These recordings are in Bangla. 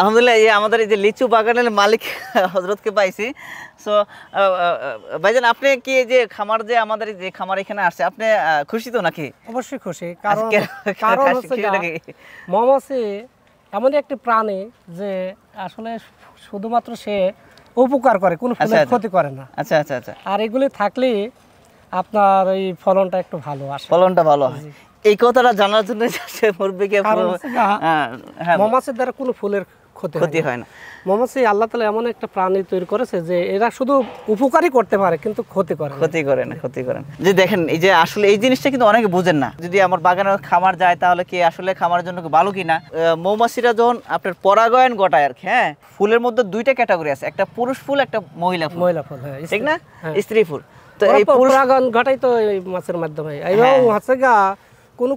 আলহামদুলিল্লাহ, এই আমাদের এই যে লিচু বাগানের মালিক হযরতকে পাইছি। সো ভাইজান, আপনি কি এই যে খামার, যে আমাদের যে খামার এখানে আসছে, আপনি খুশি তো নাকি? অবশ্যই খুশি, কারণ হচ্ছে মৌমাছি এমন একটি প্রাণী যে আসলে শুধুমাত্র সে উপকার করে, কোনো ফুলের ক্ষতি করে না। আচ্ছা আচ্ছা আচ্ছা। আর এগুলি থাকলে আপনার এই ফলনটা একটু ভালো আসে, ফলনটা ভালো হয়। এই কথাটা জানার জন্য মুরব্বিকে, মৌমাছির দ্বারা কোনো ফুলের ক্ষতি হয় না। মৌমাছি আল্লাহ তাআলা এমন একটা প্রাণী তৈরি করেছে যে এরা শুধু উপকারই করতে পারে, কিন্তু ক্ষতি করে না। যে দেখেন, এই যে আসলে এই জিনিসটা কিন্তু অনেকে বুঝেন না। যদি আমার বাগানে খামার যায় তাহলে কি আসলে খামারের জন্য ভালো কিনা। মৌমাছিরা যখন আপনার পরাগায়ন ঘটায় আর কি, হ্যাঁ, ফুলের মধ্যে দুইটা ক্যাটাগরি আছে, একটা পুরুষ ফুল, একটা মহিলা ফুল, ঠিক না, স্ত্রী ফুল। তো এই পরাগায়ন ঘটাই তো এই মাছের মাধ্যমে। এবং হচ্ছে গা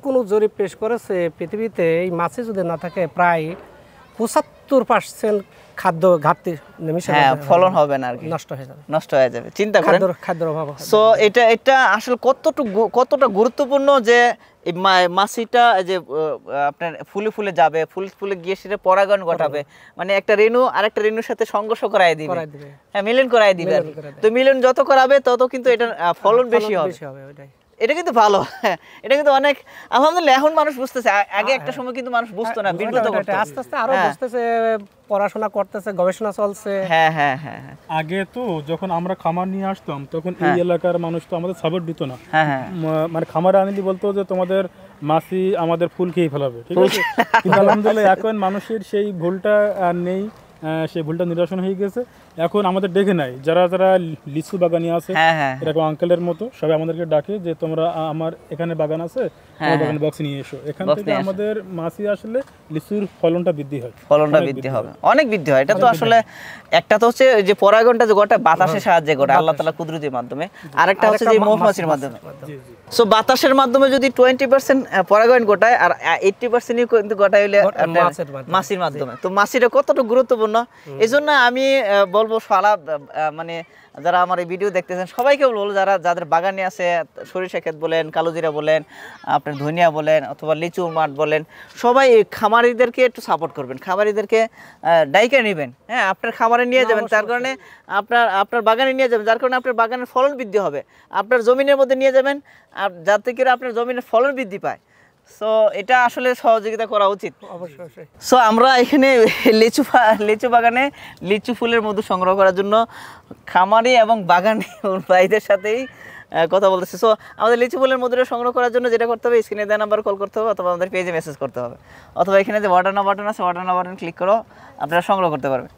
কোন জরিপ পেশ করেছে, পৃথিবীতে এই মাছে যদি না থাকে প্রায় 75% খাদ্য ঘাটতি নেমে ফলন হবে না আর কি, নষ্ট হয়ে যাবে। চিন্তা করেন, খাদ্যের অভাব। সো এটা আসলে কতটা গুরুত্বপূর্ণ যে এই মাছিটা যে আপনার ফুলে যাবে, ফুলে গিয়ে সেটা পরাগায়ন ঘটাবে, মানে একটা রেণু আরেকটা রেণুর সাথে সংঘর্ষ করায় দিবে, হ্যাঁ, মিলন করায় দিবে। তো মিলন যত করাবে তত কিন্তু এটা ফলন বেশি হবে। এটা কিন্তু ভালো, এটা কিন্তু অনেক, আলহামদুলিল্লাহ এখন মানুষ বুঝতেছে। আগে একটা সময় কিন্তু মানুষ বুঝতো না, বিব্রত করতো। আস্তে আস্তে আরো বুঝতেছে, পড়াশোনা করতেছে, গবেষণা চলছে। হ্যাঁ। আগে তো যখন আমরা খামার নিয়ে আসতাম তখন এই এলাকার মানুষ তো আমাদের সাপোর্ট দিত না। মানে খামারে আনলি বলতো যে তোমাদের মাছি আমাদের ফুল খেয়ে ফেলাবে, ঠিক আছে। কিন্তু আলহামদুলিল্লাহ এখন মানুষের সেই ভুলটা আর নেই, সেই ভুলটা নিরসন হয়ে গেছে। এখন আমাদের ডেকে নাই, যারা লিচু বাগানি আছে এরকম আঙ্কেলের মতো সবাই আমাদেরকে ডাকে যে তোমরা আমার এখানে বাগান আছে, বাগান বক্স নিয়ে এসো। এখান থেকে আমাদের মাছি আসলে লিচুর ফলনটা বৃদ্ধি হয়, অনেক বৃদ্ধি হয়। এটা তো আসলে একটা তো হচ্ছে যে পরাগণটা যে গোটা বাতাসের সাহায্যে গোটা আল্লাহ তাআলা কুদরতির মাধ্যমে, আরেকটা হচ্ছে যে মৌমাছির মাধ্যমে। সো বাতাসের মাধ্যমে যদি 20% পরাগায়ন ঘটায় আর 80% কিন্তু ঘটায় হলে মাছির মাধ্যমে। তো মাছিটা কতটা গুরুত্বপূর্ণ, এই জন্য আমি বলবো সারা মানে যারা আমার এই ভিডিও দেখতেছেন সবাইকে বলবো, যাদের বাগানে আছে, সরিষা ক্ষেত বলেন, কালোজিরা বলেন, আপনার ধনিয়া বলেন, অথবা লিচু মাঠ বলেন, সবাই খামারিদেরকে একটু সাপোর্ট করবেন, খামারিদেরকে ডাইকে নেবেন, হ্যাঁ, আপনার খামারে নিয়ে যাবেন, তার কারণে আপনার বাগানে নিয়ে যাবেন, যার কারণে আপনার বাগানের ফলন বৃদ্ধি হবে। আপনার জমিনের মধ্যে নিয়ে যাবেন যাতে করে আপনার জমিনের ফলন বৃদ্ধি পায়। সো এটা আসলে সহযোগিতা করা উচিত অবশ্যই। সো আমরা এখানে লিচু বাগানে লিচু ফুলের মধু সংগ্রহ করার জন্য খামারি এবং বাগানি ভাইদের সাথেই কথা বলতেছি। সো আমাদের লিচু ফুলের মধুটা সংগ্রহ করার জন্য যেটা করতে হবে, স্ক্রিনে দেওয়া নাম্বার কল করতে হবে, অথবা আমাদের পেজে মেসেজ করতে হবে, অথবা এখানে যে অর্ডার নাও বাটন আছে, অর্ডার নাও বাটন ক্লিক করো, আপনারা সংগ্রহ করতে পারবেন।